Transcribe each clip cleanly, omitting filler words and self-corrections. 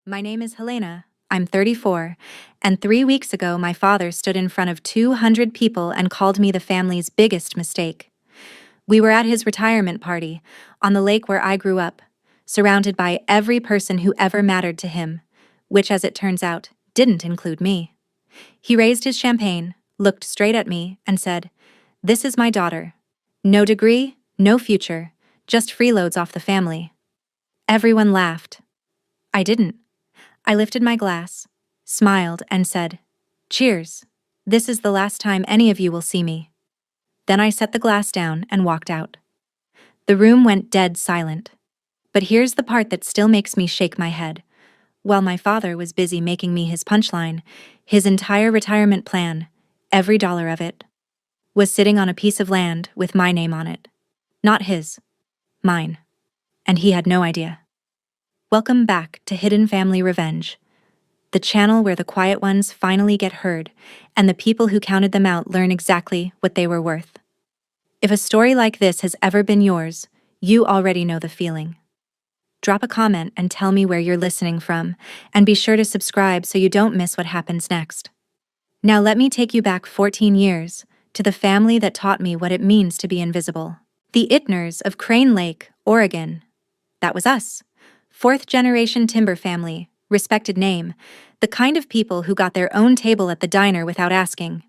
My name is Helena. I'm 34, and 3 weeks ago my father stood in front of 200 people and called me the family's biggest mistake. We were at his retirement party, on the lake where I grew up, surrounded by every person who ever mattered to him, which, as it turns out, didn't include me. He raised his champagne, looked straight at me, and said, "This is my daughter. No degree, no future, just freeloads off the family." Everyone laughed. I didn't. I lifted my glass, smiled, and said, "Cheers. This is the last time any of you will see me." Then I set the glass down and walked out. The room went dead silent. But here's the part that still makes me shake my head. While my father was busy making me his punchline, his entire retirement plan, every dollar of it, was sitting on a piece of land with my name on it. Not his. Mine. And he had no idea. Welcome back to Hidden Family Revenge, the channel where the quiet ones finally get heard and the people who counted them out learn exactly what they were worth. If a story like this has ever been yours, you already know the feeling. Drop a comment and tell me where you're listening from, and be sure to subscribe so you don't miss what happens next. Now let me take you back 14 years, to the family that taught me what it means to be invisible. The Ittners of Crane Lake, Oregon. That was us. Fourth-generation timber family, respected name, the kind of people who got their own table at the diner without asking.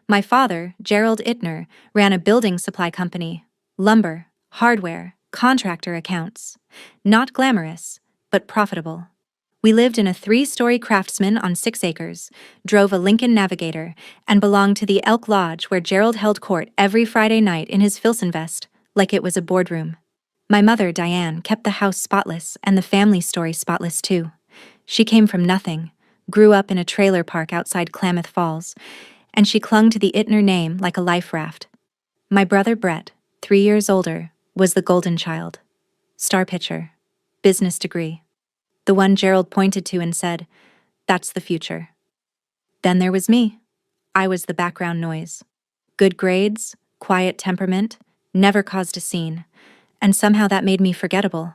My father, Gerald Ittner, ran a building supply company, lumber, hardware, contractor accounts. Not glamorous, but profitable. We lived in a 3-story Craftsman on 6 acres, drove a Lincoln Navigator, and belonged to the Elk Lodge where Gerald held court every Friday night in his Filson vest, like it was a boardroom. My mother, Diane, kept the house spotless and the family story spotless too. She came from nothing, grew up in a trailer park outside Klamath Falls, and she clung to the Ittner name like a life raft. My brother Brett, 3 years older, was the golden child. Star pitcher, business degree. The one Gerald pointed to and said, "That's the future." Then there was me. I was the background noise. Good grades, quiet temperament, never caused a scene, and somehow that made me forgettable.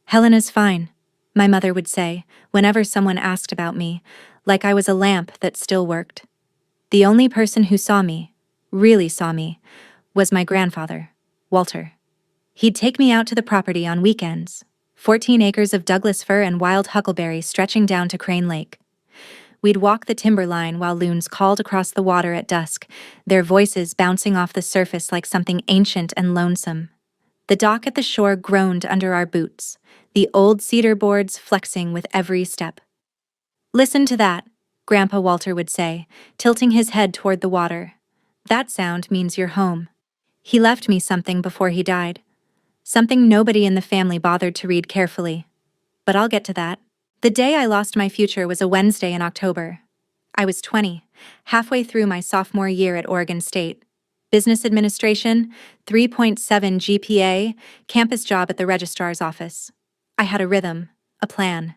"Helena's fine," my mother would say, whenever someone asked about me, like I was a lamp that still worked. The only person who saw me, really saw me, was my grandfather, Walter. He'd take me out to the property on weekends, 14 acres of Douglas fir and wild huckleberry stretching down to Crane Lake. We'd walk the timber line while loons called across the water at dusk, their voices bouncing off the surface like something ancient and lonesome. The dock at the shore groaned under our boots, the old cedar boards flexing with every step. "Listen to that," Grandpa Walter would say, tilting his head toward the water. "That sound means you're home." He left me something before he died. Something nobody in the family bothered to read carefully. But I'll get to that. The day I lost my future was a Wednesday in October. I was 20, halfway through my sophomore year at Oregon State. Business administration, 3.7 GPA, campus job at the registrar's office. I had a rhythm, a plan.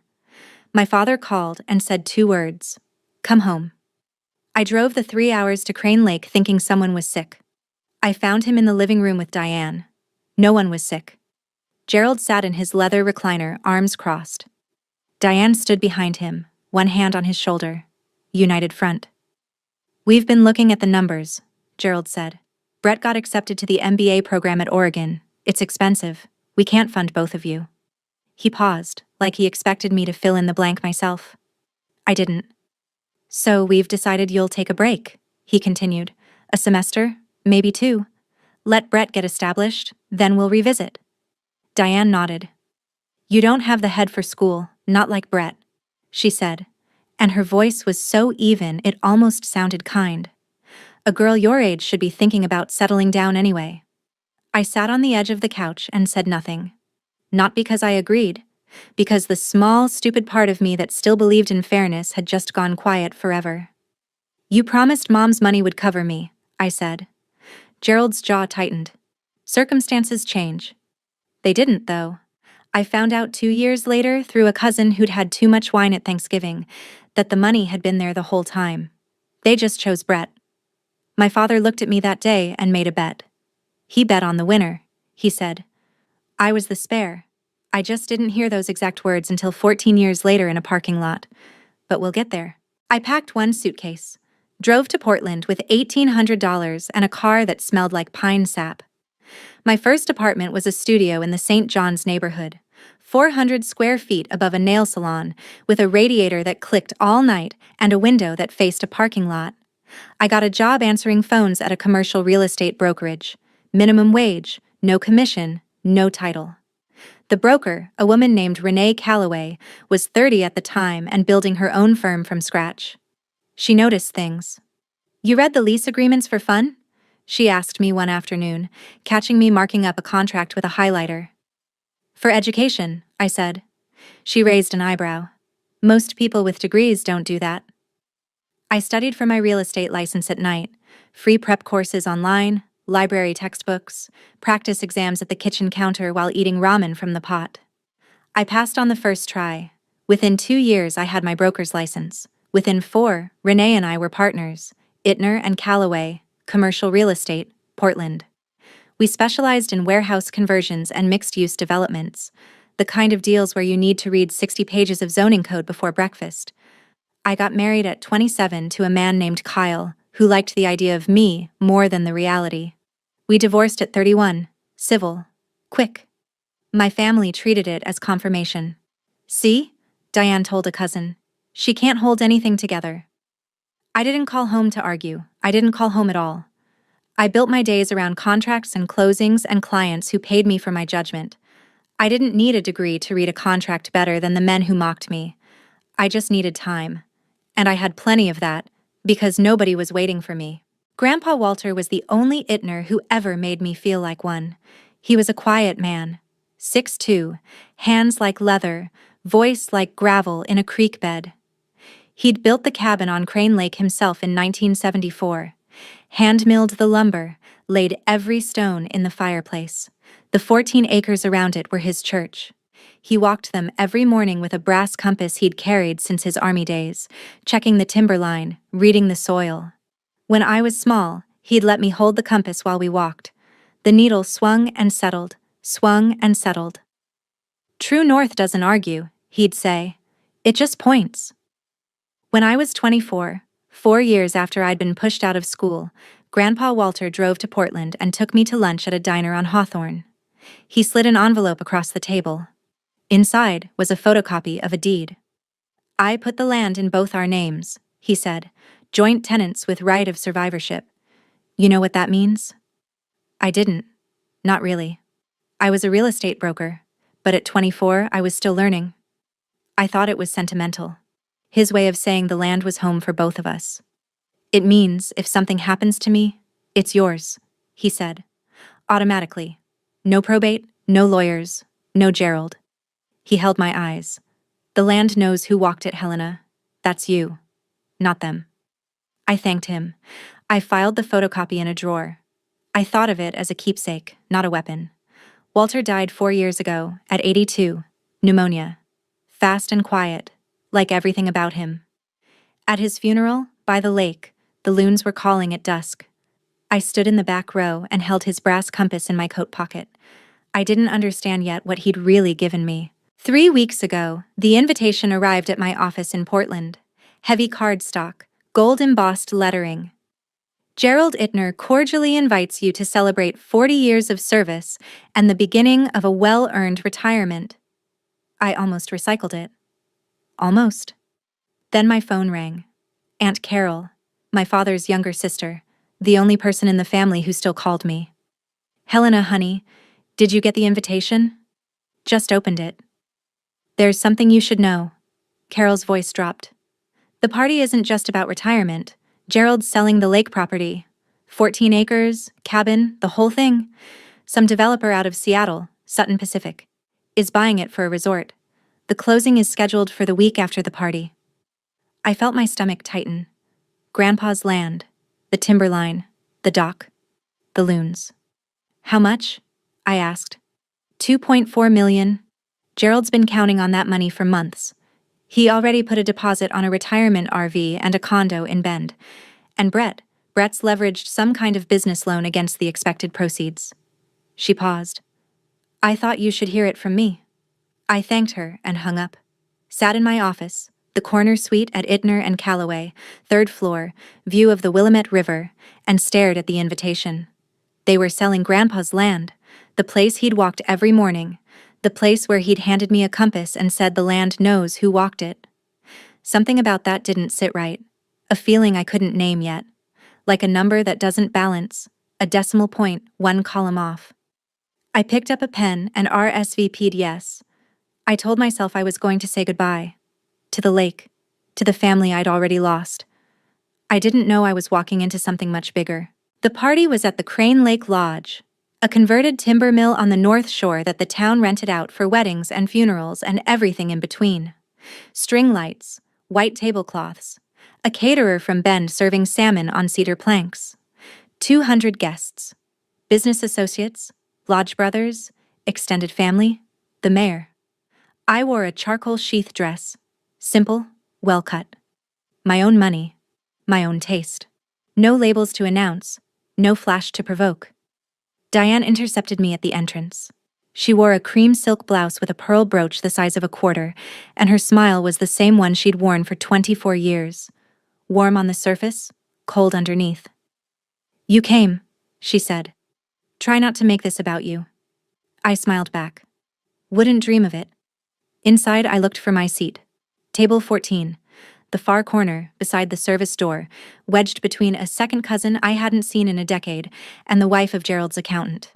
My father called and said 2 words, "Come home." I drove the 3 hours to Crane Lake thinking someone was sick. I found him in the living room with Diane. No one was sick. Gerald sat in his leather recliner, arms crossed. Diane stood behind him, one hand on his shoulder. United front. "We've been looking at the numbers," Gerald said. "Brett got accepted to the MBA program at Oregon. It's expensive. We can't fund both of you." He paused, like he expected me to fill in the blank myself. I didn't. "So we've decided you'll take a break," he continued. "A semester, maybe 2. Let Brett get established, then we'll revisit." Diane nodded. "You don't have the head for school, not like Brett," she said, and her voice was so even it almost sounded kind. "A girl your age should be thinking about settling down anyway." I sat on the edge of the couch and said nothing. Not because I agreed, because the small, stupid part of me that still believed in fairness had just gone quiet forever. "You promised Mom's money would cover me," I said. Gerald's jaw tightened. "Circumstances change." They didn't, though. I found out 2 years later, through a cousin who'd had too much wine at Thanksgiving, that the money had been there the whole time. They just chose Brett. My father looked at me that day and made a bet. He bet on the winner, he said. I was the spare. I just didn't hear those exact words until 14 years later in a parking lot. But we'll get there. I packed one suitcase, drove to Portland with $1,800 and a car that smelled like pine sap. My first apartment was a studio in the St. John's neighborhood, 400 square feet above a nail salon, with a radiator that clicked all night and a window that faced a parking lot. I got a job answering phones at a commercial real estate brokerage. Minimum wage, no commission, no title. The broker, a woman named Renee Calloway, was 30 at the time and building her own firm from scratch. She noticed things. "You read the lease agreements for fun?" she asked me one afternoon, catching me marking up a contract with a highlighter. "For education," I said. She raised an eyebrow. "Most people with degrees don't do that." I studied for my real estate license at night, free prep courses online, library textbooks, practice exams at the kitchen counter while eating ramen from the pot. I passed on the first try. Within 2 years, I had my broker's license. Within 4, Renee and I were partners, Ittner and Calloway, commercial real estate, Portland. We specialized in warehouse conversions and mixed-use developments, the kind of deals where you need to read 60 pages of zoning code before breakfast. I got married at 27 to a man named Kyle, who liked the idea of me more than the reality. We divorced at 31, civil, quick. My family treated it as confirmation. "See?" Diane told a cousin. "She can't hold anything together." I didn't call home to argue. I didn't call home at all. I built my days around contracts and closings and clients who paid me for my judgment. I didn't need a degree to read a contract better than the men who mocked me. I just needed time. And I had plenty of that, because nobody was waiting for me. Grandpa Walter was the only Ittner who ever made me feel like one. He was a quiet man, 6'2", hands like leather, voice like gravel in a creek bed. He'd built the cabin on Crane Lake himself in 1974, hand-milled the lumber, laid every stone in the fireplace. The 14 acres around it were his church. He walked them every morning with a brass compass he'd carried since his army days, checking the timberline, reading the soil. When I was small, he'd let me hold the compass while we walked. The needle swung and settled, swung and settled. "True north doesn't argue," he'd say. "It just points." When I was 24, 4 years after I'd been pushed out of school, Grandpa Walter drove to Portland and took me to lunch at a diner on Hawthorne. He slid an envelope across the table. Inside was a photocopy of a deed. "I put the land in both our names," he said, "joint tenants with right of survivorship. You know what that means?" I didn't. Not really. I was a real estate broker, but at 24 I was still learning. I thought it was sentimental. His way of saying the land was home for both of us. "It means if something happens to me, it's yours," he said. Automatically. No probate, no lawyers, no Gerald. He held my eyes. "The land knows who walked it, Helena. That's you, not them." I thanked him. I filed the photocopy in a drawer. I thought of it as a keepsake, not a weapon. Walter died 4 years ago, at 82, pneumonia. Fast and quiet, like everything about him. At his funeral, by the lake, the loons were calling at dusk. I stood in the back row and held his brass compass in my coat pocket. I didn't understand yet what he'd really given me. 3 weeks ago, the invitation arrived at my office in Portland. Heavy cardstock, gold-embossed lettering. "Gerald Ittner cordially invites you to celebrate 40 years of service and the beginning of a well-earned retirement." I almost recycled it. Almost. Then my phone rang. Aunt Carol, my father's younger sister, the only person in the family who still called me. "Helena, honey, did you get the invitation?" "Just opened it." "There's something you should know." Carol's voice dropped. "The party isn't just about retirement. Gerald's selling the lake property. 14 acres, cabin, the whole thing. Some developer out of Seattle, Sutton Pacific, is buying it for a resort. The closing is scheduled for the week after the party." I felt my stomach tighten. Grandpa's land, the timberline, the dock, the loons. "How much?" I asked. $2.4 million. Gerald's been counting on that money for months. He already put a deposit on a retirement RV and a condo in Bend. And Brett's leveraged some kind of business loan against the expected proceeds. She paused. "I thought you should hear it from me." I thanked her and hung up. Sat in my office, the corner suite at Ittner and Callaway, third floor, view of the Willamette River, and stared at the invitation. They were selling Grandpa's land, the place he'd walked every morning, the place where he'd handed me a compass and said the land knows who walked it. Something about that didn't sit right, a feeling I couldn't name yet, like a number that doesn't balance, a decimal point, one column off. I picked up a pen and RSVP'd yes. I told myself I was going to say goodbye. To the lake. To the family I'd already lost. I didn't know I was walking into something much bigger. The party was at the Crane Lake Lodge, a converted timber mill on the North Shore that the town rented out for weddings and funerals and everything in between. String lights, white tablecloths, a caterer from Bend serving salmon on cedar planks. 200 guests. Business associates, lodge brothers, extended family, the mayor. I wore a charcoal sheath dress. Simple, well cut. My own money, my own taste. No labels to announce, no flash to provoke. Diane intercepted me at the entrance. She wore a cream silk blouse with a pearl brooch the size of a quarter, and her smile was the same one she'd worn for 24 years. Warm on the surface, cold underneath. "You came," she said. "Try not to make this about you." I smiled back. Wouldn't dream of it. Inside, I looked for my seat. Table 14, the far corner, beside the service door, wedged between a second cousin I hadn't seen in a decade and the wife of Gerald's accountant.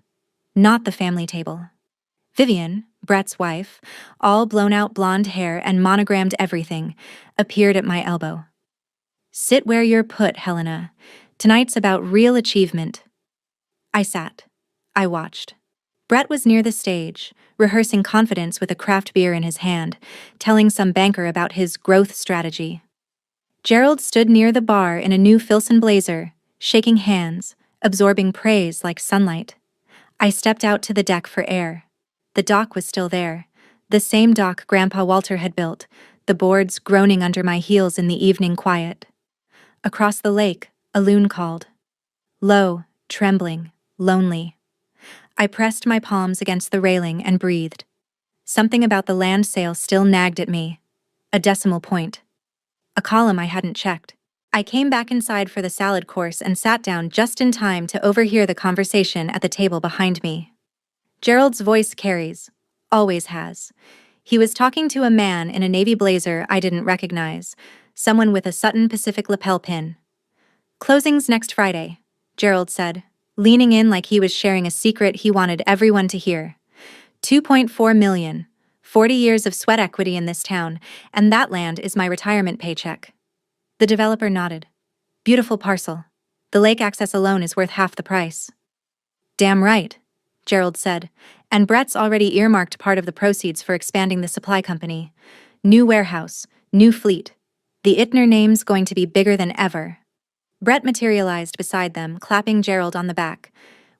Not the family table. Vivian, Brett's wife, all blown-out blonde hair and monogrammed everything, appeared at my elbow. "Sit where you're put, Helena. Tonight's about real achievement." I sat. I watched. Brett was near the stage, rehearsing confidence with a craft beer in his hand, telling some banker about his growth strategy. Gerald stood near the bar in a new Filson blazer, shaking hands, absorbing praise like sunlight. I stepped out to the deck for air. The dock was still there, the same dock Grandpa Walter had built, the boards groaning under my heels in the evening quiet. Across the lake, a loon called. Low, trembling, lonely. I pressed my palms against the railing and breathed. Something about the land sale still nagged at me. A decimal point. A column I hadn't checked. I came back inside for the salad course and sat down just in time to overhear the conversation at the table behind me. Gerald's voice carries. Always has. He was talking to a man in a navy blazer I didn't recognize, someone with a Sutton Pacific lapel pin. "Closing's next Friday," Gerald said, leaning in like he was sharing a secret he wanted everyone to hear. 2.4 million, 40 years of sweat equity in this town, and that land is my retirement paycheck. The developer nodded. "Beautiful parcel. The lake access alone is worth half the price." "Damn right," Gerald said, "and Brett's already earmarked part of the proceeds for expanding the supply company. New warehouse, new fleet. The Ittner name's going to be bigger than ever." Brett materialized beside them, clapping Gerald on the back.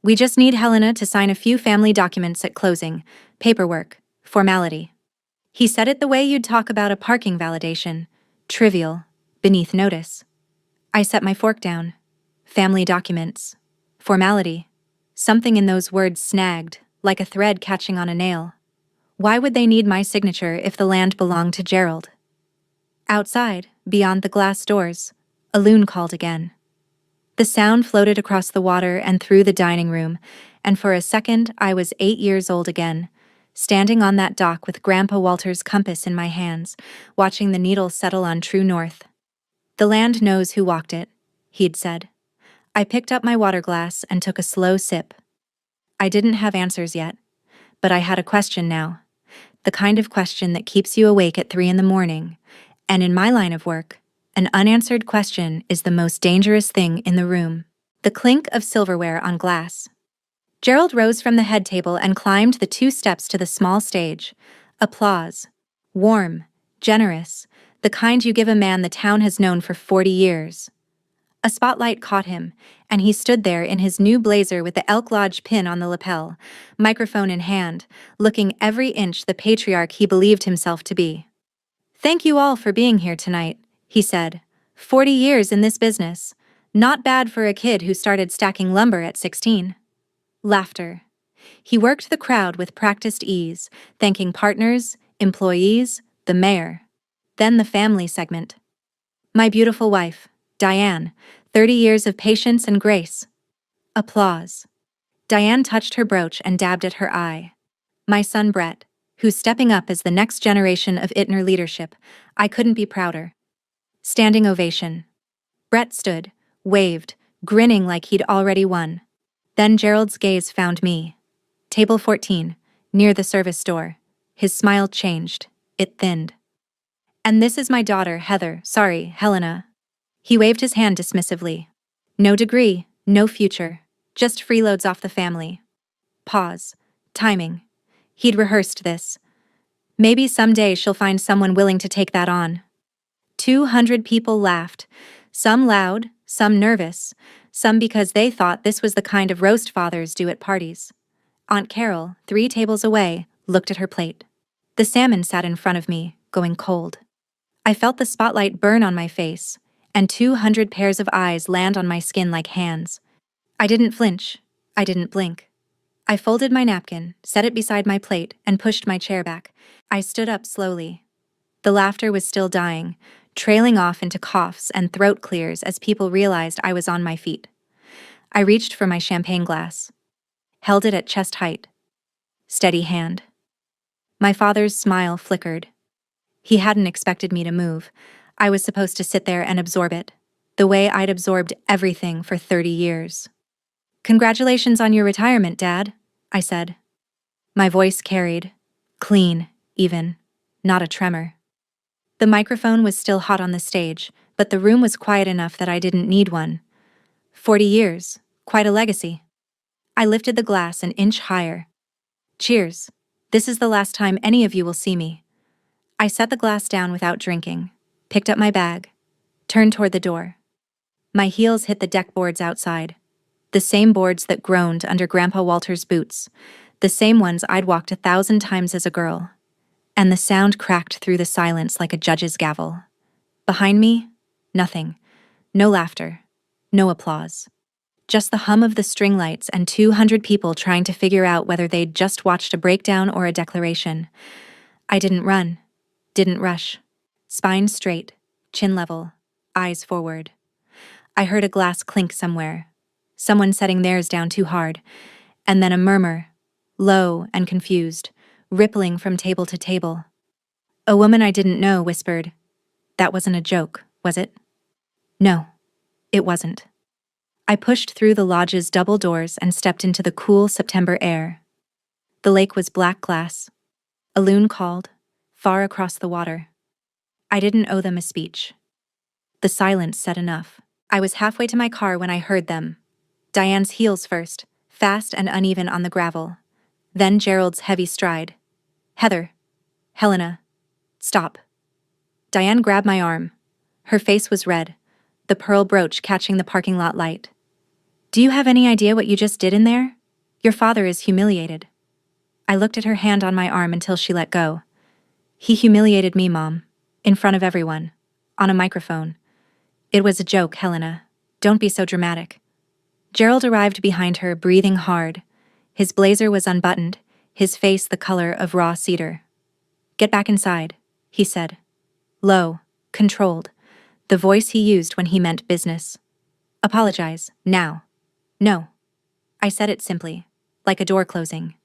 "We just need Helena to sign a few family documents at closing. Paperwork. Formality." He said it the way you'd talk about a parking validation. Trivial. Beneath notice. I set my fork down. Family documents. Formality. Something in those words snagged, like a thread catching on a nail. Why would they need my signature if the land belonged to Gerald? Outside, beyond the glass doors, a loon called again. The sound floated across the water and through the dining room, and for a second I was 8 years old again, standing on that dock with Grandpa Walter's compass in my hands, watching the needle settle on true north. "The land knows who walked it," he'd said. I picked up my water glass and took a slow sip. I didn't have answers yet, but I had a question now. The kind of question that keeps you awake at 3 in the morning, and in my line of work, an unanswered question is the most dangerous thing in the room. The clink of silverware on glass. Gerald rose from the head table and climbed the 2 steps to the small stage. Applause. Warm, generous, the kind you give a man the town has known for 40 years. A spotlight caught him, and he stood there in his new blazer with the Elk Lodge pin on the lapel, microphone in hand, looking every inch the patriarch he believed himself to be. "Thank you all for being here tonight," he said. 40 years in this business. Not bad for a kid who started stacking lumber at 16. Laughter. He worked the crowd with practiced ease, thanking partners, employees, the mayor. Then the family segment. My beautiful wife, Diane, 30 years of patience and grace. Applause. Diane touched her brooch and dabbed at her eye. My son Brett, who's stepping up as the next generation of Ittner leadership. I couldn't be prouder. Standing ovation. Brett stood, waved, grinning like he'd already won. Then Gerald's gaze found me. Table 14, near the service door. His smile changed. It thinned. And this is my daughter, Helena. He waved his hand dismissively. No degree, no future. Just freeloads off the family. Pause. Timing. He'd rehearsed this. Maybe someday she'll find someone willing to take that on. 200 people laughed. Some loud, some nervous, some because they thought this was the kind of roast fathers do at parties. Aunt Carol, 3 tables away, looked at her plate. The salmon sat in front of me, going cold. I felt the spotlight burn on my face, and 200 pairs of eyes land on my skin like hands. I didn't flinch. I didn't blink. I folded my napkin, set it beside my plate, and pushed my chair back. I stood up slowly. The laughter was still dying, trailing off into coughs and throat clears as people realized I was on my feet. I reached for my champagne glass. Held it at chest height. Steady hand. My father's smile flickered. He hadn't expected me to move. I was supposed to sit there and absorb it, the way I'd absorbed everything for 30 years. Congratulations on your retirement, Dad, I said. My voice carried. Clean, even. Not a tremor. The microphone was still hot on the stage, but the room was quiet enough that I didn't need one. 40 years. Quite a legacy. I lifted the glass an inch higher. Cheers. This is the last time any of you will see me. I set the glass down without drinking, picked up my bag, turned toward the door. My heels hit the deck boards outside. The same boards that groaned under Grandpa Walter's boots, the same ones I'd walked 1,000 times as a girl. And the sound cracked through the silence like a judge's gavel. Behind me, nothing. No laughter. No applause. Just the hum of the string lights and 200 people trying to figure out whether they'd just watched a breakdown or a declaration. I didn't run. Didn't rush. Spine straight, chin level, eyes forward. I heard a glass clink somewhere. Someone setting theirs down too hard. And then a murmur, low and confused, rippling from table to table. A woman I didn't know whispered, "That wasn't a joke, was it?" No, it wasn't. I pushed through the lodge's double doors and stepped into the cool September air. The lake was black glass. A loon called, far across the water. I didn't owe them a speech. The silence said enough. I was halfway to my car when I heard them. Diane's heels first, fast and uneven on the gravel. Then Gerald's heavy stride. Helena, stop. Diane grabbed my arm. Her face was red, the pearl brooch catching the parking lot light. Do you have any idea what you just did in there? Your father is humiliated. I looked at her hand on my arm until she let go. He humiliated me, Mom, in front of everyone, on a microphone. It was a joke, Helena. Don't be so dramatic. Gerald arrived behind her, breathing hard. His blazer was unbuttoned, his face the color of raw cedar. Get back inside, he said. Low, controlled, the voice he used when he meant business. Apologize, now. No. I said it simply, like a door closing.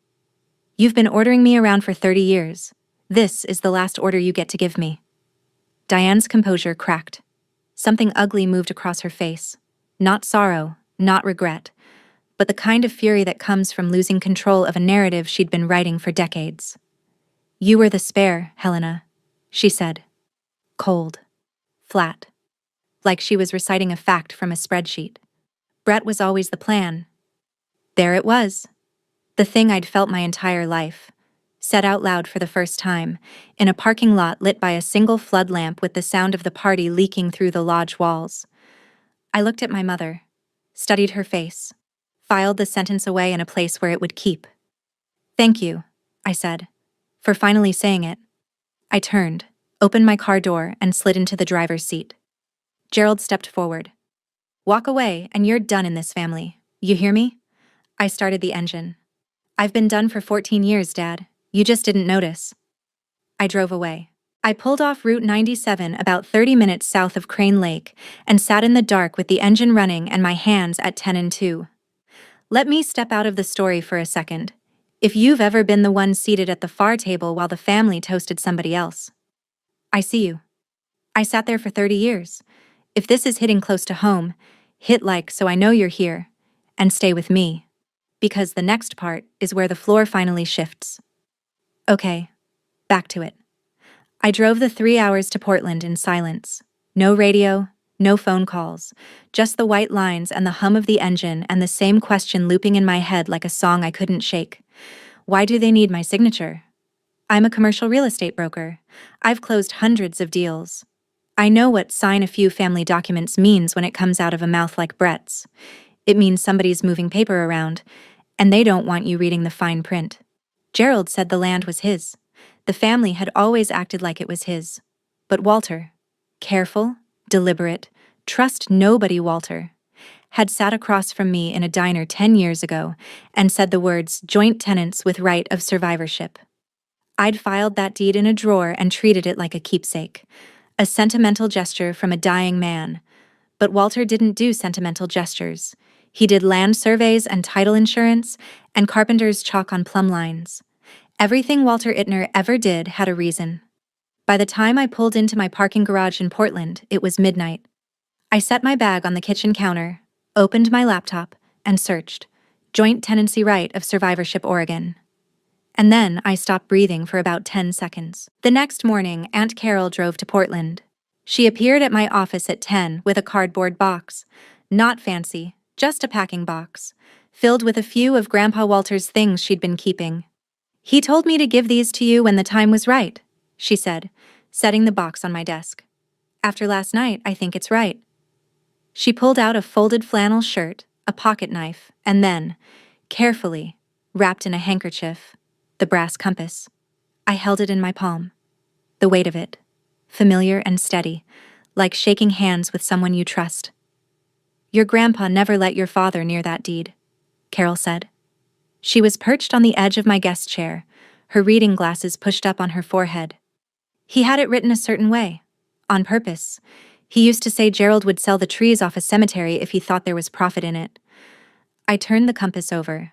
You've been ordering me around for 30 years. This is the last order you get to give me. Diane's composure cracked. Something ugly moved across her face. Not sorrow, not regret, but the kind of fury that comes from losing control of a narrative she'd been writing for decades. You were the spare, Helena, she said. Cold. Flat. Like she was reciting a fact from a spreadsheet. Brett was always the plan. There it was. The thing I'd felt my entire life. Said out loud for the first time, in a parking lot lit by a single flood lamp with the sound of the party leaking through the lodge walls. I looked at my mother, studied her face, filed the sentence away in a place where it would keep. Thank you, I said, for finally saying it. I turned, opened my car door, and slid into the driver's seat. Gerald stepped forward. Walk away, and you're done in this family. You hear me? I started the engine. I've been done for 14 years, Dad. You just didn't notice. I drove away. I pulled off Route 97 about 30 minutes south of Crane Lake and sat in the dark with the engine running and my hands at 10 and 2. Let me step out of the story for a second. If you've ever been the one seated at the far table while the family toasted somebody else. I see you. I sat there for 30 years. If this is hitting close to home, hit like so I know you're here, and stay with me. Because the next part is where the floor finally shifts. Okay, back to it. I drove the 3 hours to Portland in silence. No radio, no phone calls, just the white lines and the hum of the engine and the same question looping in my head like a song I couldn't shake. Why do they need my signature? I'm a commercial real estate broker. I've closed hundreds of deals. I know what sign a few family documents means when it comes out of a mouth like Brett's. It means somebody's moving paper around, and they don't want you reading the fine print. Gerald said the land was his. The family had always acted like it was his. But Walter, careful, deliberate, trust nobody Walter, had sat across from me in a diner 10 years ago and said the words joint tenants with right of survivorship. I'd filed that deed in a drawer and treated it like a keepsake, a sentimental gesture from a dying man. But Walter didn't do sentimental gestures. He did land surveys and title insurance and carpenter's chalk on plumb lines. Everything Walter Ittner ever did had a reason. By the time I pulled into my parking garage in Portland, it was midnight. I set my bag on the kitchen counter, opened my laptop, and searched Joint Tenancy Right of Survivorship, Oregon. And then I stopped breathing for about 10 seconds. The next morning, Aunt Carol drove to Portland. She appeared at my office at 10 with a cardboard box. Not fancy, just a packing box, filled with a few of Grandpa Walter's things she'd been keeping. He told me to give these to you when the time was right, she said, setting the box on my desk. After last night, I think it's right. She pulled out a folded flannel shirt, a pocket knife, and then, carefully, wrapped in a handkerchief, the brass compass. I held it in my palm. The weight of it, familiar and steady, like shaking hands with someone you trust. Your grandpa never let your father near that deed, Carol said. She was perched on the edge of my guest chair, her reading glasses pushed up on her forehead. He had it written a certain way, on purpose. He used to say Gerald would sell the trees off a cemetery if he thought there was profit in it. I turned the compass over.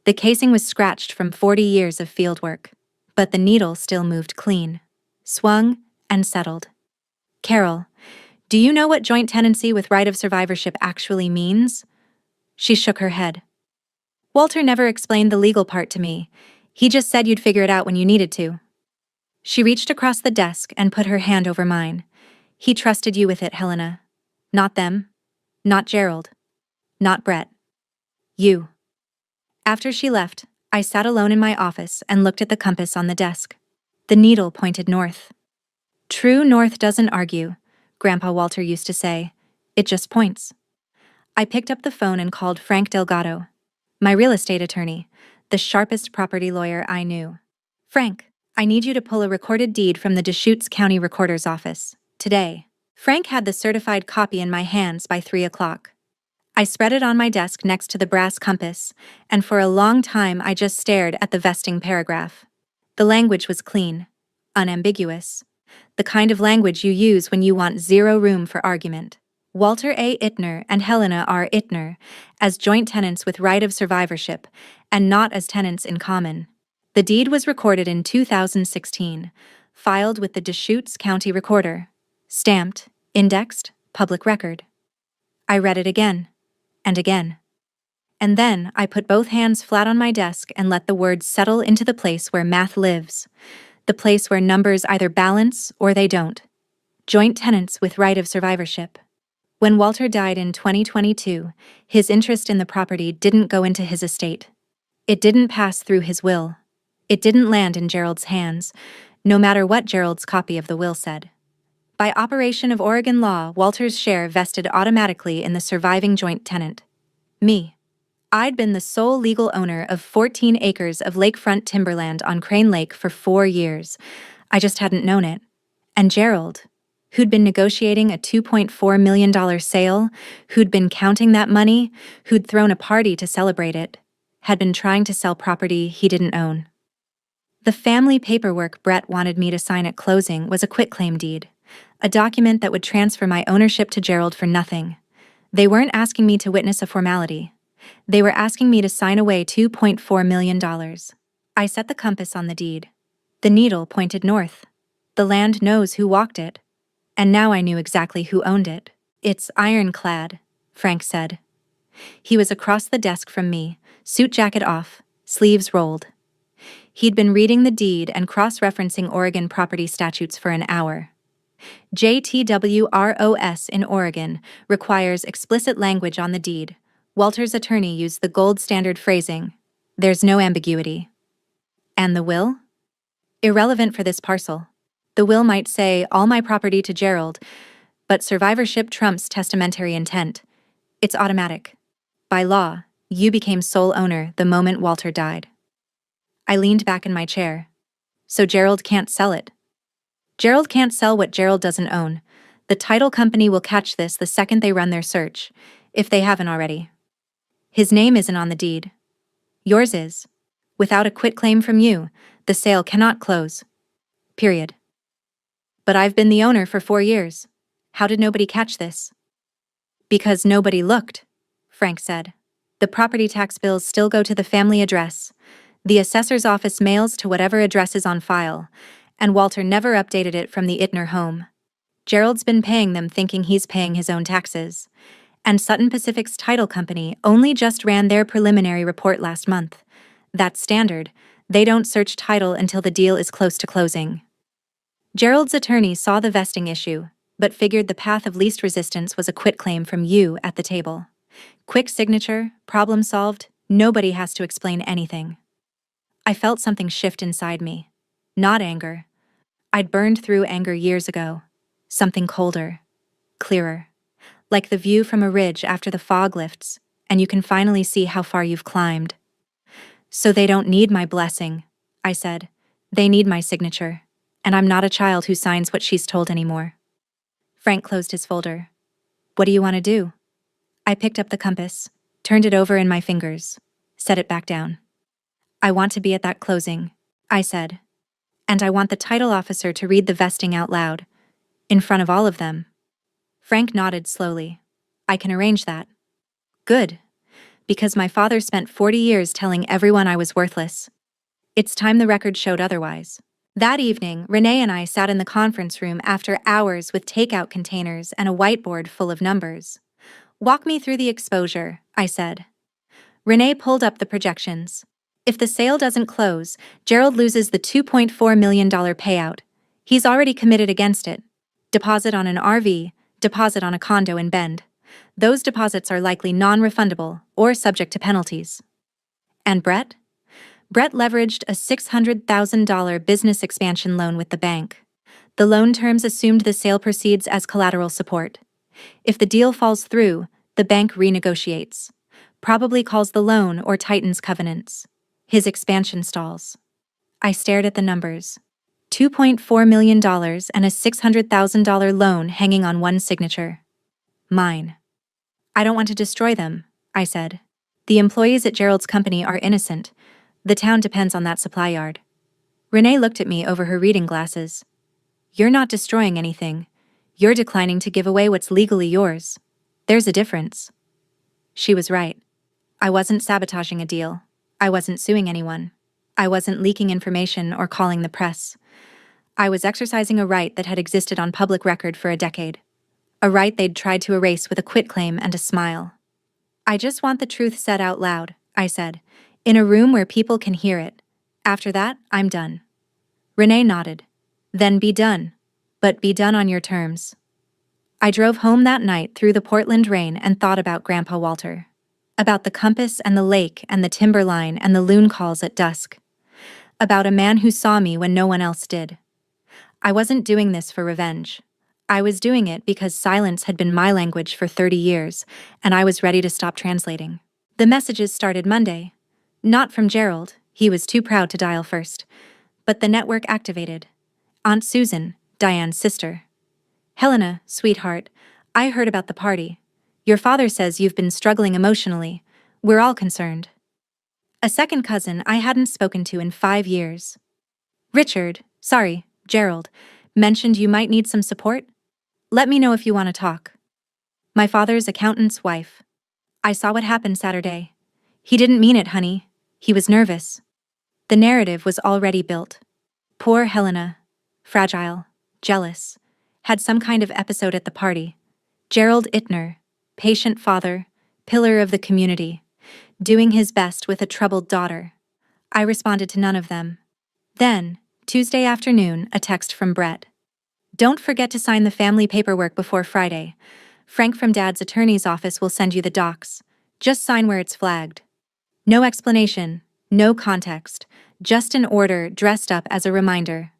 The casing was scratched from 40 years of field work, but the needle still moved clean, swung, and settled. Carol, do you know what joint tenancy with right of survivorship actually means? She shook her head. Walter never explained the legal part to me. He just said you'd figure it out when you needed to. She reached across the desk and put her hand over mine. He trusted you with it, Helena. Not them. Not Gerald. Not Brett. You. After she left, I sat alone in my office and looked at the compass on the desk. The needle pointed north. True north doesn't argue, Grandpa Walter used to say. It just points. I picked up the phone and called Frank Delgado, my real estate attorney, the sharpest property lawyer I knew. Frank, I need you to pull a recorded deed from the Deschutes County Recorder's office, today. Frank had the certified copy in my hands by 3 o'clock. I spread it on my desk next to the brass compass, and for a long time I just stared at the vesting paragraph. The language was clean, unambiguous, the kind of language you use when you want zero room for argument. Walter A. Ittner and Helena R. Ittner, as joint tenants with right of survivorship, and not as tenants in common. The deed was recorded in 2016, filed with the Deschutes County Recorder, stamped, indexed, public record. I read it again, and again. And then I put both hands flat on my desk and let the words settle into the place where math lives, the place where numbers either balance or they don't. Joint tenants with right of survivorship. When Walter died in 2022, his interest in the property didn't go into his estate. It didn't pass through his will. It didn't land in Gerald's hands, no matter what Gerald's copy of the will said. By operation of Oregon law, Walter's share vested automatically in the surviving joint tenant. Me. I'd been the sole legal owner of 14 acres of lakefront timberland on Crane Lake for 4 years. I just hadn't known it. And Gerald, who'd been negotiating a $2.4 million sale, who'd been counting that money, who'd thrown a party to celebrate it, had been trying to sell property he didn't own. The family paperwork Brett wanted me to sign at closing was a quitclaim deed, a document that would transfer my ownership to Gerald for nothing. They weren't asking me to witness a formality. They were asking me to sign away $2.4 million. I set the compass on the deed. The needle pointed north. The land knows who walked it. And now I knew exactly who owned it. It's ironclad, Frank said. He was across the desk from me, suit jacket off, sleeves rolled. He'd been reading the deed and cross-referencing Oregon property statutes for an hour. JTWROS in Oregon requires explicit language on the deed. Walter's attorney used the gold standard phrasing. There's no ambiguity. And the will? Irrelevant for this parcel. The will might say, all my property to Gerald, but survivorship trumps testamentary intent. It's automatic. By law, you became sole owner the moment Walter died. I leaned back in my chair. So Gerald can't sell it. Gerald can't sell what Gerald doesn't own. The title company will catch this the second they run their search, if they haven't already. His name isn't on the deed. Yours is. Without a quitclaim from you, the sale cannot close. Period. But I've been the owner for 4 years. How did nobody catch this? Because nobody looked, Frank said. The property tax bills still go to the family address. The assessor's office mails to whatever address is on file, and Walter never updated it from the Ittner home. Gerald's been paying them thinking he's paying his own taxes. And Sutton Pacific's title company only just ran their preliminary report last month. That's standard. They don't search title until the deal is close to closing. Gerald's attorney saw the vesting issue, but figured the path of least resistance was a quitclaim from you at the table. Quick signature, problem solved, nobody has to explain anything. I felt something shift inside me. Not anger. I'd burned through anger years ago. Something colder. Clearer. Like the view from a ridge after the fog lifts, and you can finally see how far you've climbed. So they don't need my blessing, I said. They need my signature. And I'm not a child who signs what she's told anymore. Frank closed his folder. What do you want to do? I picked up the compass, turned it over in my fingers, set it back down. I want to be at that closing, I said. And I want the title officer to read the vesting out loud, in front of all of them. Frank nodded slowly. I can arrange that. Good. Because my father spent 40 years telling everyone I was worthless. It's time the record showed otherwise. That evening, Renee and I sat in the conference room after hours with takeout containers and a whiteboard full of numbers. Walk me through the exposure, I said. Renee pulled up the projections. If the sale doesn't close, Gerald loses the $2.4 million payout. He's already committed against it. Deposit on an RV, deposit on a condo in Bend. Those deposits are likely non-refundable or subject to penalties. And Brett? Brett leveraged a $600,000 business expansion loan with the bank. The loan terms assumed the sale proceeds as collateral support. If the deal falls through, the bank renegotiates. Probably calls the loan or tightens covenants. His expansion stalls. I stared at the numbers. $2.4 million and a $600,000 loan hanging on one signature. Mine. I don't want to destroy them, I said. The employees at Gerald's company are innocent. The town depends on that supply yard. Renee looked at me over her reading glasses. You're not destroying anything. You're declining to give away what's legally yours. There's a difference. She was right. I wasn't sabotaging a deal. I wasn't suing anyone. I wasn't leaking information or calling the press. I was exercising a right that had existed on public record for a decade. A right they'd tried to erase with a quitclaim and a smile. I just want the truth said out loud, I said, in a room where people can hear it. After that, I'm done. Renee nodded. Then be done. But be done on your terms. I drove home that night through the Portland rain and thought about Grandpa Walter. About the compass and the lake and the timberline and the loon calls at dusk. About a man who saw me when no one else did. I wasn't doing this for revenge. I was doing it because silence had been my language for 30 years, and I was ready to stop translating. The messages started Monday. Not from Gerald, he was too proud to dial first. But the network activated. Aunt Susan, Diane's sister. Helena, sweetheart, I heard about the party. Your father says you've been struggling emotionally. We're all concerned. A second cousin I hadn't spoken to in 5 years. Gerald, mentioned you might need some support? Let me know if you want to talk. My father's accountant's wife. I saw what happened Saturday. He didn't mean it, honey. He was nervous. The narrative was already built. Poor Helena. Fragile. Jealous. Had some kind of episode at the party. Gerald Ittner. Patient father. Pillar of the community. Doing his best with a troubled daughter. I responded to none of them. Then, Tuesday afternoon, a text from Brett. Don't forget to sign the family paperwork before Friday. Frank from Dad's attorney's office will send you the docs. Just sign where it's flagged. No explanation, no context, just an order dressed up as a reminder.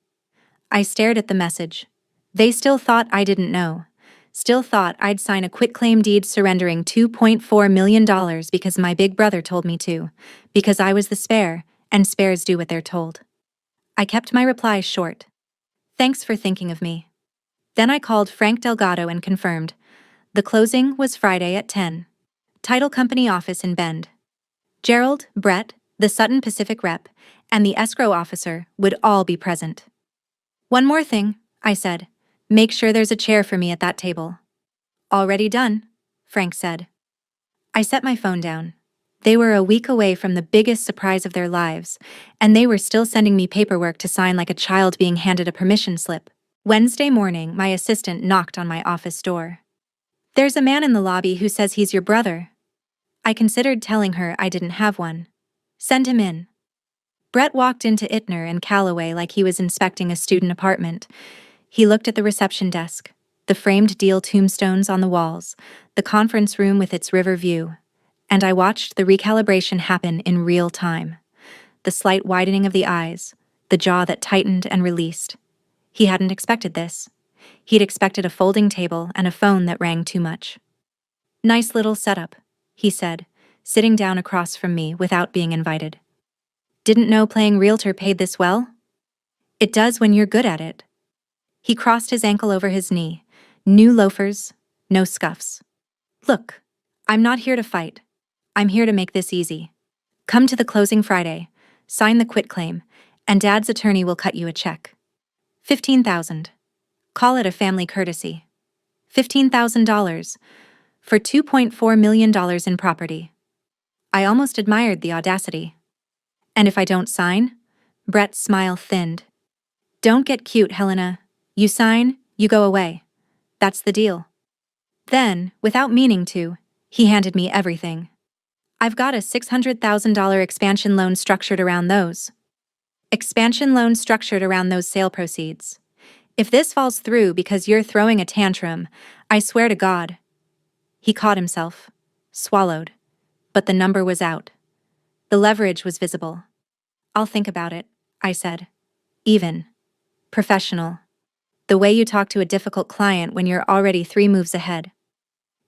I stared at the message. They still thought I didn't know. Still thought I'd sign a quitclaim deed surrendering $2.4 million because my big brother told me to, because I was the spare, and spares do what they're told. I kept my reply short. Thanks for thinking of me. Then I called Frank Delgado and confirmed. The closing was Friday at 10. Title company office in Bend. Gerald, Brett, the Sutton Pacific rep, and the escrow officer would all be present. One more thing, I said. Make sure there's a chair for me at that table. Already done, Frank said. I set my phone down. They were a week away from the biggest surprise of their lives, and they were still sending me paperwork to sign like a child being handed a permission slip. Wednesday morning, my assistant knocked on my office door. There's a man in the lobby who says he's your brother. I considered telling her I didn't have one. Send him in. Brett walked into Ittner and Callaway like he was inspecting a student apartment. He looked at the reception desk, the framed deal tombstones on the walls, the conference room with its river view, and I watched the recalibration happen in real time. The slight widening of the eyes, the jaw that tightened and released. He hadn't expected this. He'd expected a folding table and a phone that rang too much. Nice little setup, he said, sitting down across from me without being invited. Didn't know playing realtor paid this well? It does when you're good at it. He crossed his ankle over his knee. New loafers, no scuffs. Look, I'm not here to fight. I'm here to make this easy. Come to the closing Friday, sign the quitclaim, and Dad's attorney will cut you a check. $15,000. Call it a family courtesy. $15,000 for $2.4 million in property. I almost admired the audacity. And if I don't sign? Brett's smile thinned. Don't get cute, Helena. You sign, you go away. That's the deal. Then, without meaning to, he handed me everything. I've got a $600,000 expansion loan structured around those. Expansion loan structured around those sale proceeds. If this falls through because you're throwing a tantrum, I swear to God. He caught himself, swallowed, but the number was out. The leverage was visible. I'll think about it, I said. Even. Professional. The way you talk to a difficult client when you're already 3 moves ahead.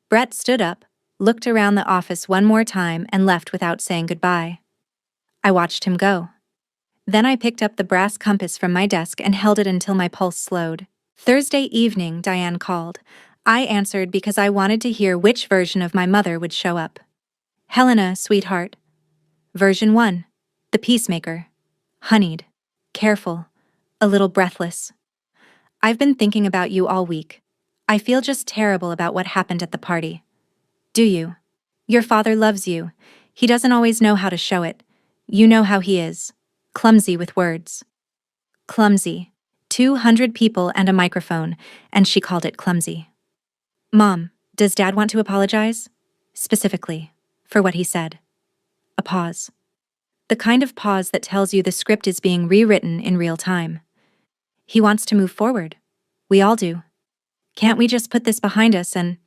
Brett stood up, looked around the office one more time, and left without saying goodbye. I watched him go. Then I picked up the brass compass from my desk and held it until my pulse slowed. Thursday evening, Diane called. I answered because I wanted to hear which version of my mother would show up. Helena, sweetheart. Version 1. The peacemaker. Honeyed. Careful. A little breathless. I've been thinking about you all week. I feel just terrible about what happened at the party. Do you? Your father loves you. He doesn't always know how to show it. You know how he is. Clumsy with words. Clumsy. 200 people and a microphone, and she called it clumsy. Mom, does Dad want to apologize? Specifically, for what he said. A pause. The kind of pause that tells you the script is being rewritten in real time. He wants to move forward. We all do. Can't we just put this behind us and...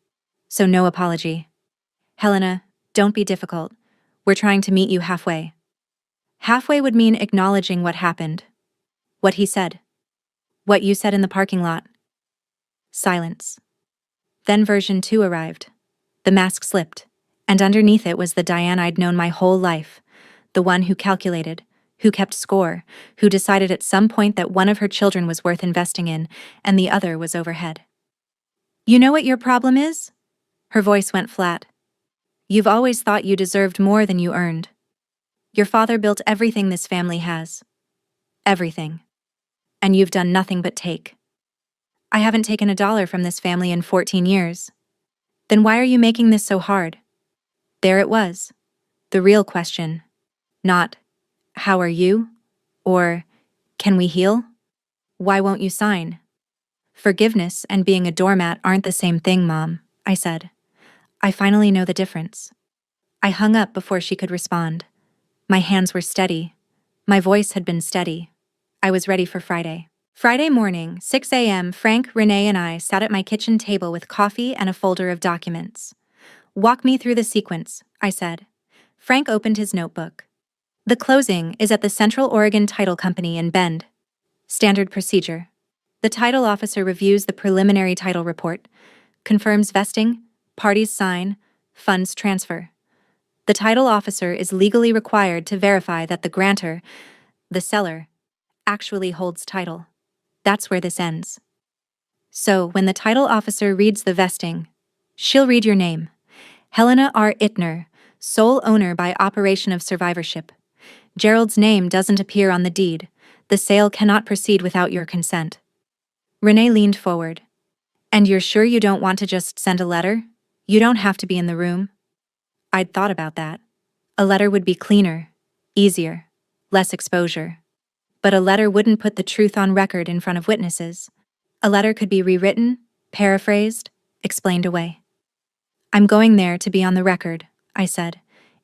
So no apology. Helena, don't be difficult. We're trying to meet you halfway. Halfway would mean acknowledging what happened. What he said. What you said in the parking lot. Silence. Then version 2 arrived. The mask slipped, and underneath it was the Diane I'd known my whole life. The one who calculated, who kept score, who decided at some point that one of her children was worth investing in, and the other was overhead. You know what your problem is? Her voice went flat. You've always thought you deserved more than you earned. Your father built everything this family has. Everything. and you've done nothing but take. I haven't taken $1 from this family in 14 years. Then why are you making this so hard? There it was. The real question. Not, how are you? Or, can we heal? Why won't you sign? Forgiveness and being a doormat aren't the same thing, Mom, I said. I finally know the difference. I hung up before she could respond. My hands were steady. My voice had been steady. I was ready for Friday. Friday morning, 6 a.m., Frank, Renee, and I sat at my kitchen table with coffee and a folder of documents. Walk me through the sequence, I said. Frank opened his notebook. The closing is at the Central Oregon Title Company in Bend. Standard procedure. The title officer reviews the preliminary title report, confirms vesting, parties sign, funds transfer. The title officer is legally required to verify that the grantor, the seller, actually holds title. That's where this ends. So, when the title officer reads the vesting, she'll read your name. Helena R. Ittner, sole owner by operation of survivorship. Gerald's name doesn't appear on the deed. The sale cannot proceed without your consent. Renee leaned forward. And you're sure you don't want to just send a letter? You don't have to be in the room. I'd thought about that. A letter would be cleaner, easier, less exposure. But a letter wouldn't put the truth on record in front of witnesses. A letter could be rewritten, paraphrased, explained away. I'm going there to be on the record, I said.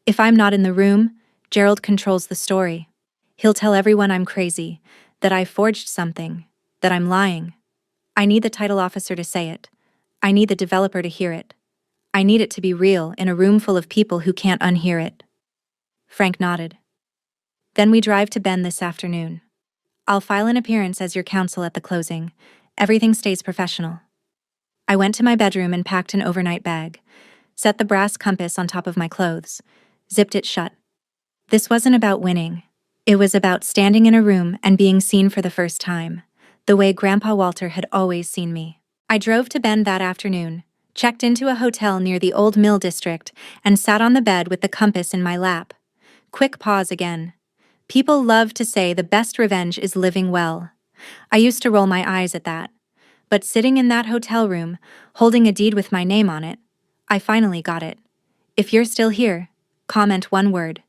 If I'm not in the room, Gerald controls the story. He'll tell everyone I'm crazy, that I forged something, that I'm lying. I need the title officer to say it. I need the developer to hear it. I need it to be real in a room full of people who can't unhear it. Frank nodded. Then we drive to Bend this afternoon. I'll file an appearance as your counsel at the closing. Everything stays professional. I went to my bedroom and packed an overnight bag, set the brass compass on top of my clothes, zipped it shut. This wasn't about winning. It was about standing in a room and being seen for the first time, the way Grandpa Walter had always seen me. I drove to Bend that afternoon, checked into a hotel near the Old Mill District, and sat on the bed with the compass in my lap. Quick pause again. People love to say the best revenge is living well. I used to roll my eyes at that. But sitting in that hotel room, holding a deed with my name on it, I finally got it. If you're still here, comment one word.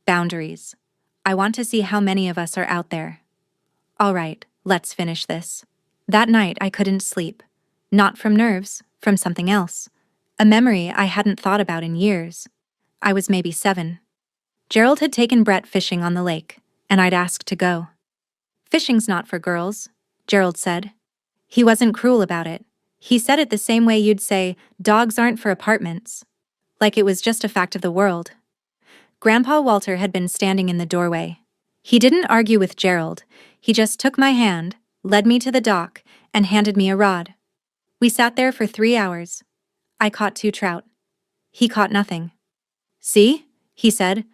Boundaries. I want to see how many of us are out there. All right, let's finish this. That night I couldn't sleep. Not from nerves, from something else. A memory I hadn't thought about in years. I was maybe 7. Gerald had taken Brett fishing on the lake, and I'd asked to go. Fishing's not for girls, Gerald said. He wasn't cruel about it. He said it the same way you'd say, dogs aren't for apartments. Like it was just a fact of the world. Grandpa Walter had been standing in the doorway. He didn't argue with Gerald. He just took my hand, led me to the dock, and handed me a rod. We sat there for 3 hours. I caught 2 trout. He caught nothing. See? He said.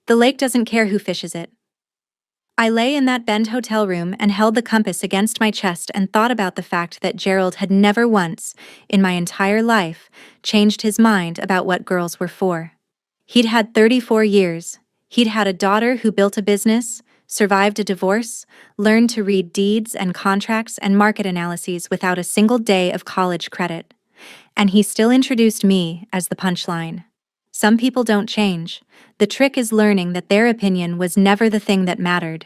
The lake doesn't care who fishes it. I lay in that Bend hotel room and held the compass against my chest and thought about the fact that Gerald had never once, in my entire life, changed his mind about what girls were for. He'd had 34 years. He'd had a daughter who built a business, survived a divorce, learned to read deeds and contracts and market analyses without a single day of college credit. And he still introduced me as the punchline. Some people don't change. The trick is learning that their opinion was never the thing that mattered.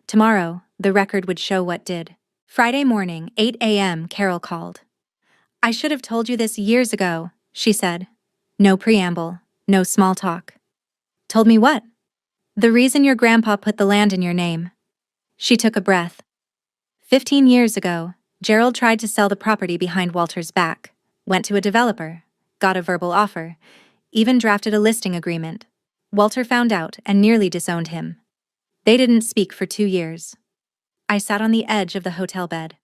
Tomorrow, the record would show what did. Friday morning, 8 a.m., Carol called. I should have told you this years ago, she said. No preamble, no small talk. Told me what? The reason your grandpa put the land in your name. She took a breath. 15 years ago, Gerald tried to sell the property behind Walter's back, went to a developer, got a verbal offer, even drafted a listing agreement. Walter found out and nearly disowned him. They didn't speak for 2 years. I sat on the edge of the hotel bed.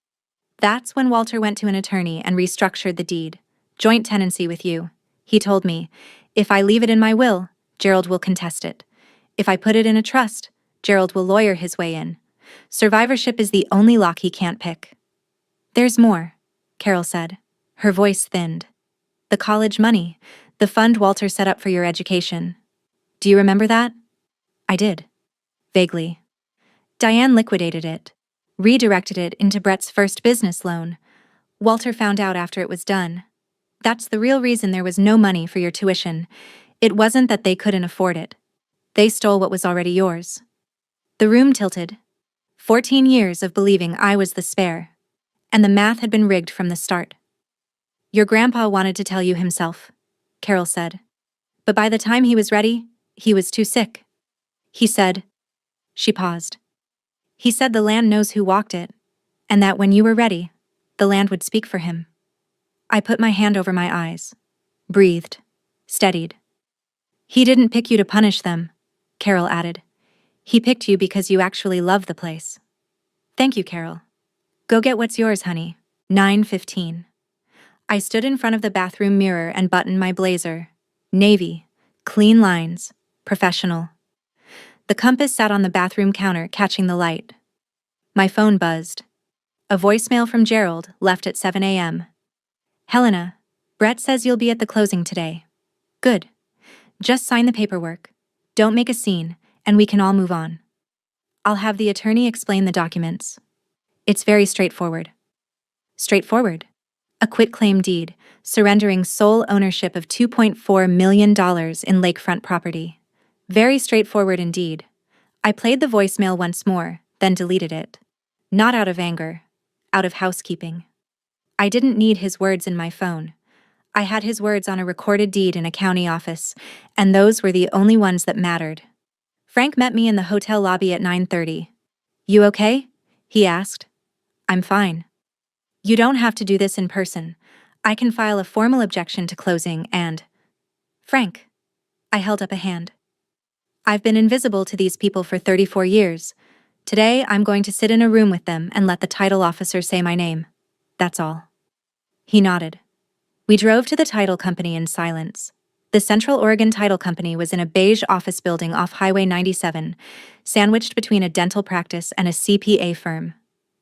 That's when Walter went to an attorney and restructured the deed. Joint tenancy with you. He told me, if I leave it in my will, Gerald will contest it. If I put it in a trust, Gerald will lawyer his way in. Survivorship is the only lock he can't pick. There's more, Carol said. Her voice thinned. The college money, the fund Walter set up for your education. Do you remember that? I did. Vaguely. Diane liquidated it. redirected it into Brett's first business loan. Walter found out after it was done. That's the real reason there was no money for your tuition. It wasn't that they couldn't afford it. They stole what was already yours. The room tilted. 14 years of believing I was the spare. And the math had been rigged from the start. Your grandpa wanted to tell you himself, Carol said. But by the time he was ready, he was too sick. He said, she paused. He said the land knows who walked it, and that when you were ready, the land would speak for him. I put my hand over my eyes, breathed, steadied. He didn't pick you to punish them, Carol added. He picked you because you actually love the place. Thank you, Carol. Go get what's yours, honey. 9:15. I stood in front of the bathroom mirror and buttoned my blazer. Navy, clean lines, professional. The compass sat on the bathroom counter, catching the light. My phone buzzed. A voicemail from Gerald, left at 7 a.m. Helena, Brett says you'll be at the closing today. Good. Just sign the paperwork. Don't make a scene, and we can all move on. I'll have the attorney explain the documents. It's very straightforward. Straightforward. A quitclaim deed, surrendering sole ownership of $2.4 million in lakefront property. Very straightforward indeed. I played the voicemail once more, then deleted it. Not out of anger, out of housekeeping. I didn't need his words in my phone. I had his words on a recorded deed in a county office, and those were the only ones that mattered. Frank met me in the hotel lobby at 9:30. You okay? He asked. I'm fine. You don't have to do this in person. I can file a formal objection to closing and… Frank. I held up a hand. I've been invisible to these people for 34 years. Today, I'm going to sit in a room with them and let the title officer say my name. That's all. He nodded. We drove to the title company in silence. The Central Oregon Title Company was in a beige office building off Highway 97, sandwiched between a dental practice and a CPA firm.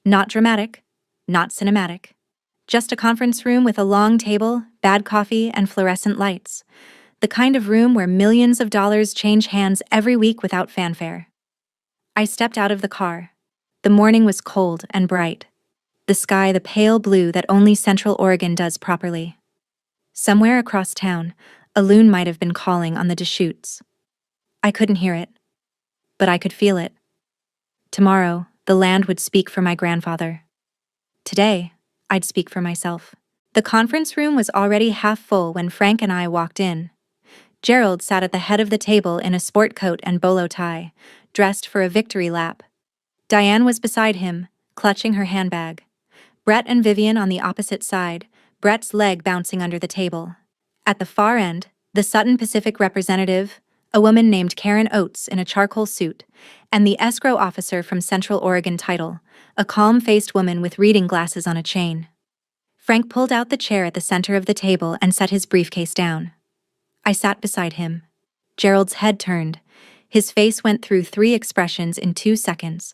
Not dramatic, not cinematic. Just a conference room with a long table, bad coffee, and fluorescent lights. The kind of room where millions of dollars change hands every week without fanfare. I stepped out of the car. The morning was cold and bright. The sky the pale blue that only Central Oregon does properly. Somewhere across town, a loon might have been calling on the Deschutes. I couldn't hear it, but I could feel it. Tomorrow, the land would speak for my grandfather. Today, I'd speak for myself. The conference room was already half full when Frank and I walked in. Gerald sat at the head of the table in a sport coat and bolo tie, dressed for a victory lap. Diane was beside him, clutching her handbag. Brett and Vivian on the opposite side, Brett's leg bouncing under the table. At the far end, the Sutton Pacific representative, a woman named Karen Oates in a charcoal suit, and the escrow officer from Central Oregon Title, a calm-faced woman with reading glasses on a chain. Frank pulled out the chair at the center of the table and set his briefcase down. I sat beside him. Gerald's head turned. His face went through 3 expressions in 2 seconds.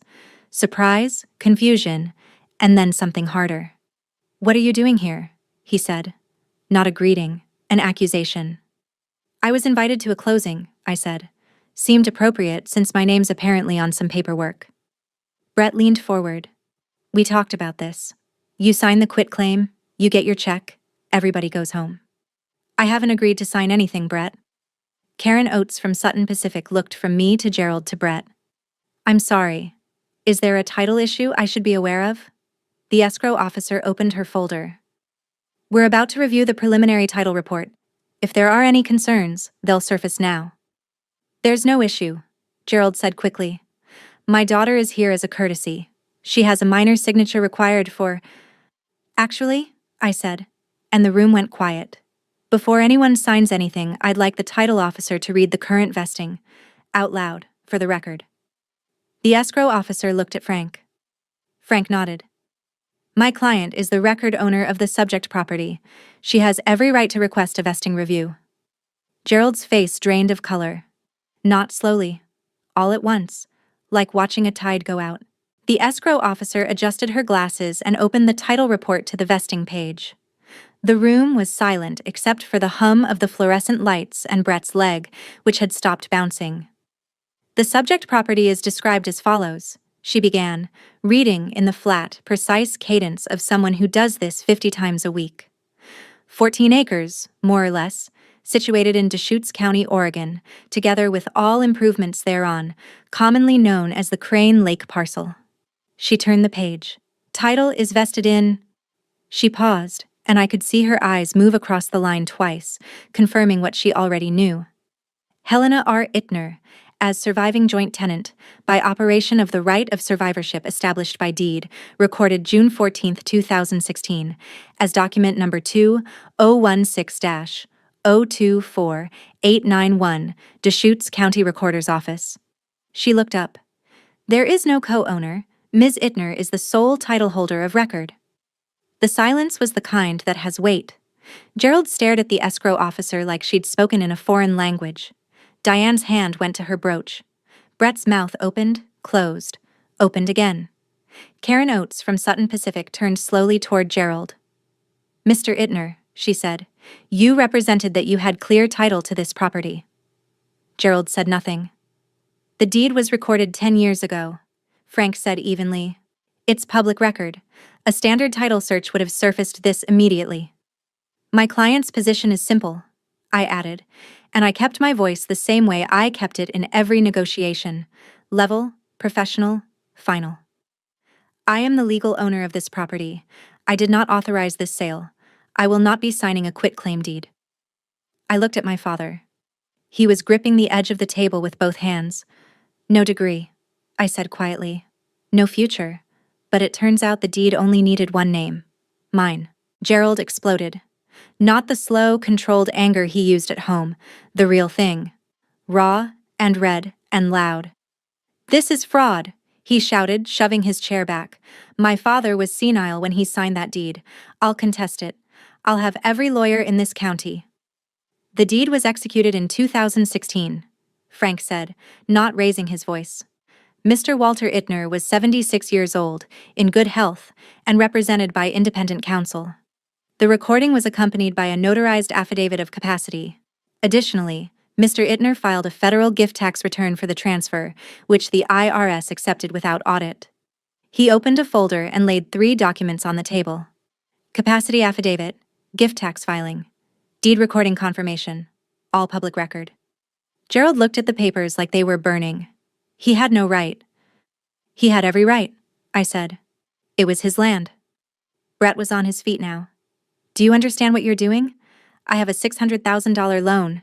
Surprise, confusion, and then something harder. What are you doing here? He said. Not a greeting, an accusation. I was invited to a closing, I said. Seemed appropriate since my name's apparently on some paperwork. Brett leaned forward. We talked about this. You sign the quitclaim, you get your check, everybody goes home. I haven't agreed to sign anything, Brett. Karen Oates from Sutton Pacific looked from me to Gerald to Brett. I'm sorry. Is there a title issue I should be aware of? The escrow officer opened her folder. We're about to review the preliminary title report. If there are any concerns, they'll surface now. There's no issue, Gerald said quickly. My daughter is here as a courtesy. She has a minor signature required for… Actually, I said, and the room went quiet. Before anyone signs anything, I'd like the title officer to read the current vesting, out loud, for the record. The escrow officer looked at Frank. Frank nodded. My client is the record owner of the subject property. She has every right to request a vesting review. Gerald's face drained of color. Not slowly. All at once, like watching a tide go out. The escrow officer adjusted her glasses and opened the title report to the vesting page. The room was silent except for the hum of the fluorescent lights and Brett's leg, which had stopped bouncing. The subject property is described as follows. she began, reading in the flat, precise cadence of someone who does this 50 times a week. 14 acres, more or less, situated in Deschutes County, Oregon, together with all improvements thereon, commonly known as the Crane Lake parcel. She turned the page. Title is vested in... She paused, and I could see her eyes move across the line twice, confirming what she already knew. Helena R. Ittner, as surviving joint tenant, by operation of the right of survivorship established by deed, recorded June 14, 2016, as document number 2016-024891, Deschutes County Recorder's Office. She looked up. There is no co-owner. Ms. Ittner is the sole title holder of record. The silence was the kind that has weight. Gerald stared at the escrow officer like she'd spoken in a foreign language. Diane's hand went to her brooch. Brett's mouth opened, closed, opened again. Karen Oates from Sutton Pacific turned slowly toward Gerald. Mr. Ittner, she said, you represented that you had clear title to this property. Gerald said nothing. The deed was recorded 10 years ago, Frank said evenly. It's public record. A standard title search would have surfaced this immediately. My client's position is simple, I added, and I kept my voice the same way I kept it in every negotiation: level, professional, final. I am the legal owner of this property. I did not authorize this sale. I will not be signing a quitclaim deed. I looked at my father. He was gripping the edge of the table with both hands. No degree, I said quietly. No future. But it turns out the deed only needed one name. Mine. Gerald exploded. Not the slow, controlled anger he used at home, the real thing. Raw, and red, and loud. This is fraud, he shouted, shoving his chair back. My father was senile when he signed that deed. I'll contest it. I'll have every lawyer in this county. The deed was executed in 2016, Frank said, not raising his voice. Mr. Walter Ittner was 76 years old, in good health, and represented by independent counsel. The recording was accompanied by a notarized affidavit of capacity. Additionally, Mr. Ittner filed a federal gift tax return for the transfer, which the IRS accepted without audit. He opened a folder and laid 3 documents on the table. Capacity affidavit, gift tax filing, deed recording confirmation, all public record. Gerald looked at the papers like they were burning. He had no right. He had every right, I said. It was his land. Brett was on his feet now. Do you understand what you're doing? I have a $600,000 loan.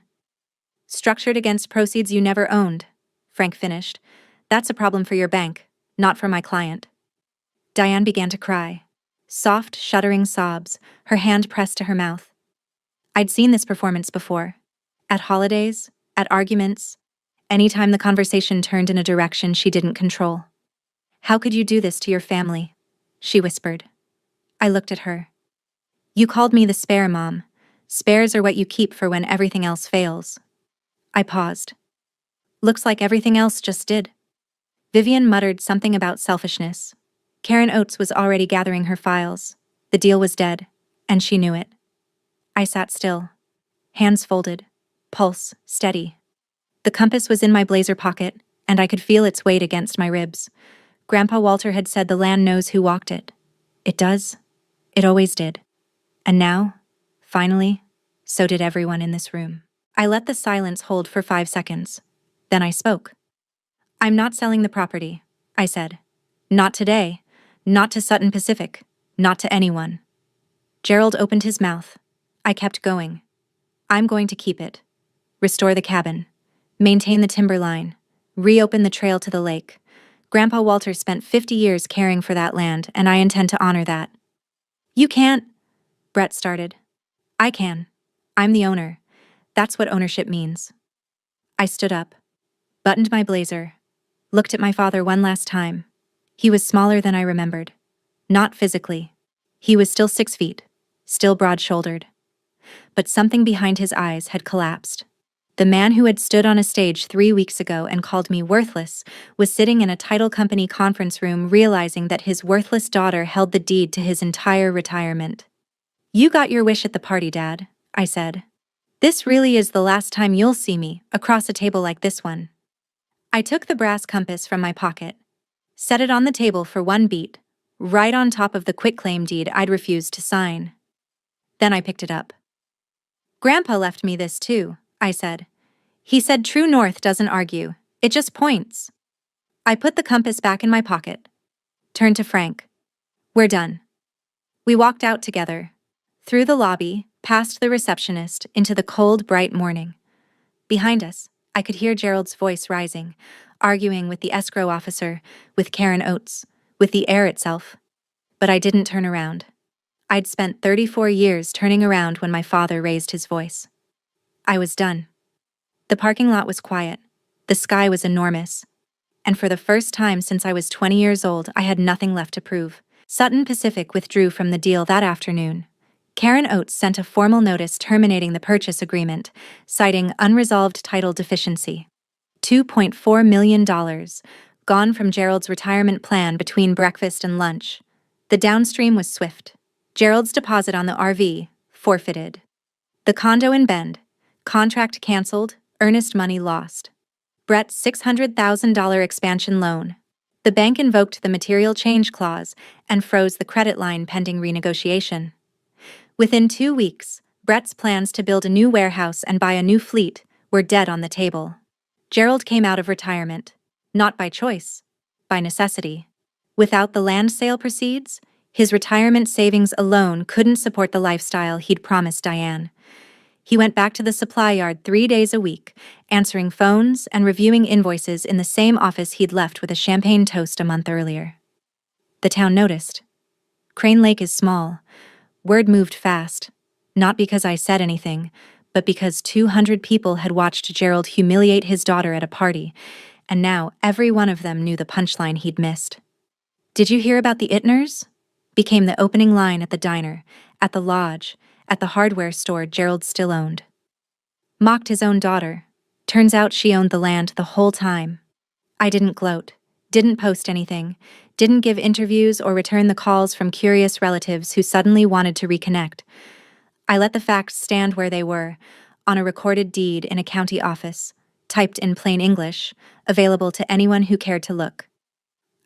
Structured against proceeds you never owned, Frank finished. That's a problem for your bank, not for my client. Diane began to cry. Soft, shuddering sobs, her hand pressed to her mouth. I'd seen this performance before. At holidays, at arguments, anytime the conversation turned in a direction she didn't control. How could you do this to your family? She whispered. I looked at her. You called me the spare, Mom. Spares are what you keep for when everything else fails. I paused. Looks like everything else just did. Vivian muttered something about selfishness. Karen Oates was already gathering her files. The deal was dead, and she knew it. I sat still. Hands folded. Pulse steady. The compass was in my blazer pocket, and I could feel its weight against my ribs. Grandpa Walter had said the land knows who walked it. It does. It always did. And now, finally, so did everyone in this room. I let the silence hold for 5 seconds. Then I spoke. I'm not selling the property, I said. Not today. Not to Sutton Pacific. Not to anyone. Gerald opened his mouth. I kept going. I'm going to keep it. Restore the cabin. Maintain the timber line. Reopen the trail to the lake. Grandpa Walter spent 50 years caring for that land, and I intend to honor that. You can't, Brett started. I can. I'm the owner. That's what ownership means. I stood up, buttoned my blazer, looked at my father one last time. He was smaller than I remembered. Not physically. He was still 6 feet, still broad-shouldered. But something behind his eyes had collapsed. The man who had stood on a stage 3 weeks ago and called me worthless was sitting in a title company conference room realizing that his worthless daughter held the deed to his entire retirement. You got your wish at the party, Dad, I said. This really is the last time you'll see me across a table like this one. I took the brass compass from my pocket. Set it on the table for one beat, right on top of the quitclaim deed I'd refused to sign. Then I picked it up. Grandpa left me this too, I said. He said true north doesn't argue, it just points. I put the compass back in my pocket. Turned to Frank. We're done. We walked out together. Through the lobby, past the receptionist, into the cold, bright morning. Behind us, I could hear Gerald's voice rising, arguing with the escrow officer, with Karen Oates, with the air itself. But I didn't turn around. I'd spent 34 years turning around when my father raised his voice. I was done. The parking lot was quiet. The sky was enormous. And for the first time since I was 20 years old, I had nothing left to prove. Sutton Pacific withdrew from the deal that afternoon. Karen Oates sent a formal notice terminating the purchase agreement, citing unresolved title deficiency. $2.4 million, gone from Gerald's retirement plan between breakfast and lunch. The downstream was swift. Gerald's deposit on the RV, forfeited. The condo in Bend, contract canceled, earnest money lost. Brett's $600,000 expansion loan. The bank invoked the material change clause and froze the credit line pending renegotiation. Within 2 weeks, Brett's plans to build a new warehouse and buy a new fleet were dead on the table. Gerald came out of retirement, not by choice, by necessity. Without the land sale proceeds, his retirement savings alone couldn't support the lifestyle he'd promised Diane. He went back to the supply yard 3 days a week, answering phones and reviewing invoices in the same office he'd left with a champagne toast a month earlier. The town noticed. Crane Lake is small. Word moved fast, not because I said anything, but because 200 people had watched Gerald humiliate his daughter at a party, and now every one of them knew the punchline he'd missed. "Did you hear about the Itners?" became the opening line at the diner, at the lodge, at the hardware store Gerald still owned. Mocked his own daughter. Turns out she owned the land the whole time. I didn't gloat, didn't post anything, didn't give interviews or return the calls from curious relatives who suddenly wanted to reconnect. I let the facts stand where they were, on a recorded deed in a county office, typed in plain English, available to anyone who cared to look.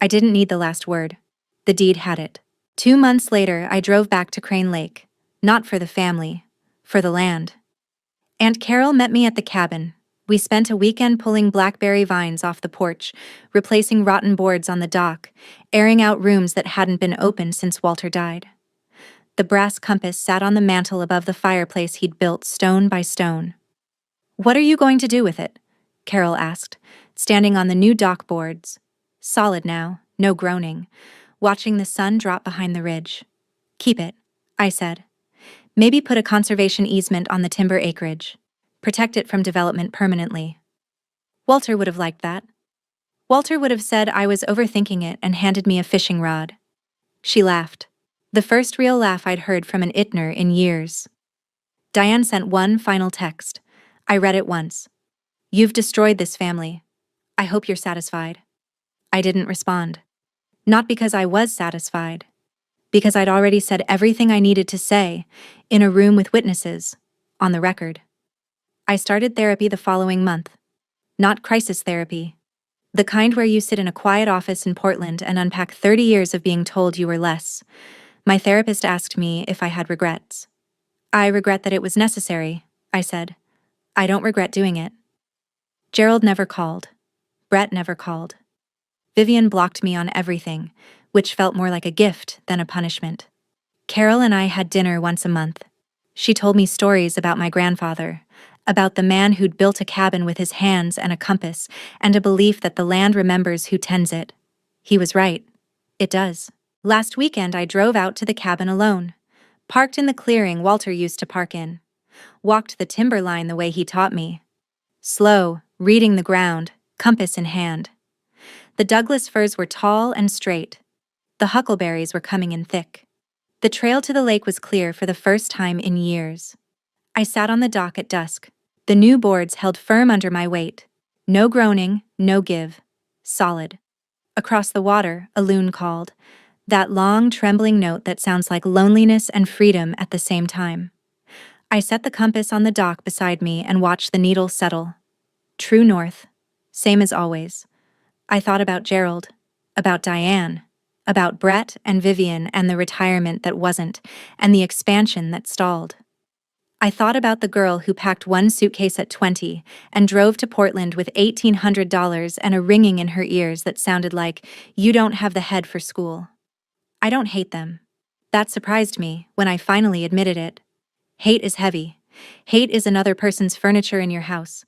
I didn't need the last word. The deed had it. 2 months later, I drove back to Crane Lake, not for the family, for the land. Aunt Carol met me at the cabin. We spent a weekend pulling blackberry vines off the porch, replacing rotten boards on the dock, airing out rooms that hadn't been opened since Walter died. The brass compass sat on the mantel above the fireplace he'd built stone by stone. "What are you going to do with it?" Carol asked, standing on the new dock boards. Solid now, no groaning, watching the sun drop behind the ridge. "Keep it," I said. "Maybe put a conservation easement on the timber acreage. Protect it from development permanently." Walter would have liked that. Walter would have said I was overthinking it and handed me a fishing rod. She laughed. The first real laugh I'd heard from an Itner in years. Diane sent one final text. I read it once. "You've destroyed this family. I hope you're satisfied." I didn't respond. Not because I was satisfied. Because I'd already said everything I needed to say, in a room with witnesses, on the record. I started therapy the following month. Not crisis therapy. The kind where you sit in a quiet office in Portland and unpack 30 years of being told you were less. My therapist asked me if I had regrets. "I regret that it was necessary," I said. "I don't regret doing it." Gerald never called. Brett never called. Vivian blocked me on everything, which felt more like a gift than a punishment. Carol and I had dinner once a month. She told me stories about my grandfather, about the man who'd built a cabin with his hands and a compass, and a belief that the land remembers who tends it. He was right. It does. Last weekend I drove out to the cabin alone. Parked in the clearing Walter used to park in. Walked the timber line the way he taught me. Slow, reading the ground, compass in hand. The Douglas firs were tall and straight. The huckleberries were coming in thick. The trail to the lake was clear for the first time in years. I sat on the dock at dusk. The new boards held firm under my weight. No groaning, no give. Solid. Across the water, a loon called. That long, trembling note that sounds like loneliness and freedom at the same time. I set the compass on the dock beside me and watched the needle settle. True north. Same as always. I thought about Gerald. About Diane. About Brett and Vivian and the retirement that wasn't, and the expansion that stalled. I thought about the girl who packed one suitcase at 20 and drove to Portland with $1,800 and a ringing in her ears that sounded like, "You don't have the head for school." I don't hate them. That surprised me when I finally admitted it. Hate is heavy. Hate is another person's furniture in your house.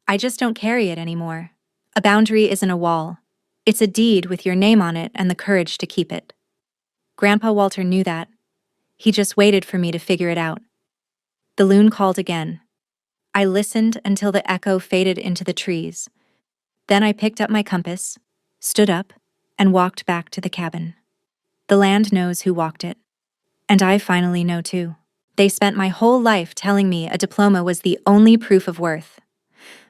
I just don't carry it anymore. A boundary isn't a wall. It's a deed with your name on it and the courage to keep it. Grandpa Walter knew that. He just waited for me to figure it out. The loon called again. I listened until the echo faded into the trees. Then I picked up my compass, stood up, and walked back to the cabin. The land knows who walked it. And I finally know too. They spent my whole life telling me a diploma was the only proof of worth.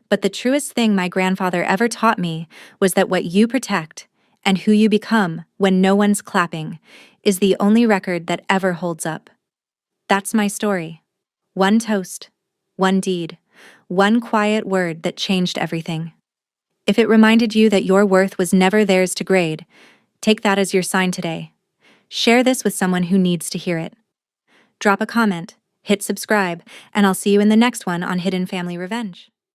But the truest thing my grandfather ever taught me was that what you protect and who you become when no one's clapping is the only record that ever holds up. That's my story. One toast, one deed, one quiet word that changed everything. If it reminded you that your worth was never theirs to grade, take that as your sign today. Share this with someone who needs to hear it. Drop a comment, hit subscribe, and I'll see you in the next one on Hidden Family Revenge.